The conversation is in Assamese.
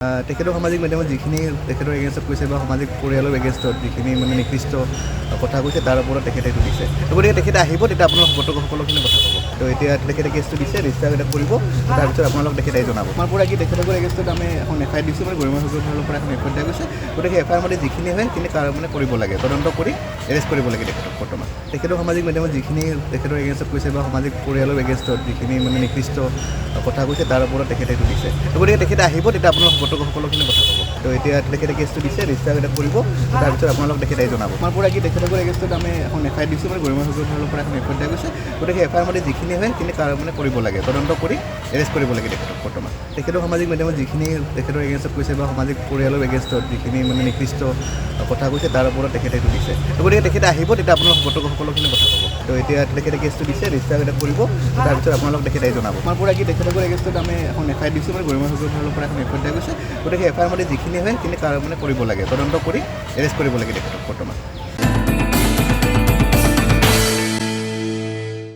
তেখেতৰ সামাজিক মাধ্যমত যিখিনি তেখেতৰ এগেইনষ্টত কৈছে বা সামাজিক পৰিয়ালৰ এগেইনষ্টত যিখিনি মানে নিকৃষ্ট কথা কৈছে তাৰ ওপৰত তেখেতে এইটো দিছে। গতিকে তেখেতে আহিব, তেতিয়া আপোনালোক সকলোখিনি কথা ক'ব। তো এতিয়া তেখেতে কেছটো দিছে, ৰেজিষ্টাৰ এটা কৰিব, তাৰপিছত আপোনালোক তেখেতে জনাব। আমাৰ পৰা কি তেখেতৰ এগেইনষ্টত আমি এখন এফআইআৰ দিছোঁ, মানে গৰিমা সগৈৰ ফালৰ পৰা এখন এফআইআৰ দিয়া গৈছে। গতিকে এফআইআৰ মতে যিখিনি হয় সেইখিনি মানে কৰিব লাগে, তদন্ত কৰি এৰেষ্ট কৰিব লাগে তেখেতক বৰ্তমান। তেখেতৰ সামাজিক মাধ্যমত যিখিনি তেখেতৰ এগেইনষ্টত কৈছে বা সামাজিক পৰিয়ালৰ এগেইনষ্টত যিখিনি মানে নিকৃষ্ট কথা কৈছে তাৰ ওপৰত তেখেতে এইটো দিছে। গতিকে তেখেতে আহিব, তেতিয়া আপোনালোক সকলোখিনি কথা ক'ব। তো এতিয়া তেখেতে কেছটো দিছে, ৰেজিষ্টাৰ এটা কৰিব, তাৰপিছত আপোনালোক তেখেতে জনাব। আমাৰ পৰা কি তেখেতৰ এগেইনষ্টত আমি এখন এফআইআৰ দিছোঁ, মানে গৰিমা সগৈৰ ফালৰ পৰা এখন এফআইআৰ দিয়া গৈছে। গতিকে এফআইআৰ মতে যিখিনি হয় সেইখিনি মানে কৰিব লাগে, তদন্ত কৰি এৰেষ্ট কৰিব লাগে তেখেতক বৰ্তমান। তেখেতৰ সামাজিক মাধ্যমত যিখিনি তেখেতৰ এগেইনষ্টত কৈছে বা সামাজিক পৰিয়ালৰ এগেইনষ্টত যিখিনি মানে নিকৃষ্ট কথা কৈছে তাৰ ওপৰত তেখেতে এইটো দিছে। গতিকে তেখেতে আহিব, তেতিয়া আপোনালোক সকলোখিনি কথা ক'ব। তো এতিয়া তেখেতে কেছটো দিছে, ৰেজিষ্টাৰ এটা কৰিব, তাৰপিছত আপোনালোক তেখেতে জনাব। আমাৰ পৰা কি তেখেতৰ এগেইনষ্টত আমি এখন এফআইআৰ দিছোঁ, মানে গৰিমা সগৈৰ ফালৰ পৰা এখন এফআইআৰ দিয়া গৈছে। গতিকে এফআইআৰ মতে যিখিনি হয় সেইখিনি মানে কৰিব লাগে, তদন্ত কৰি এৰেষ্ট কৰিব লাগে তেখেতক বৰ্তমান।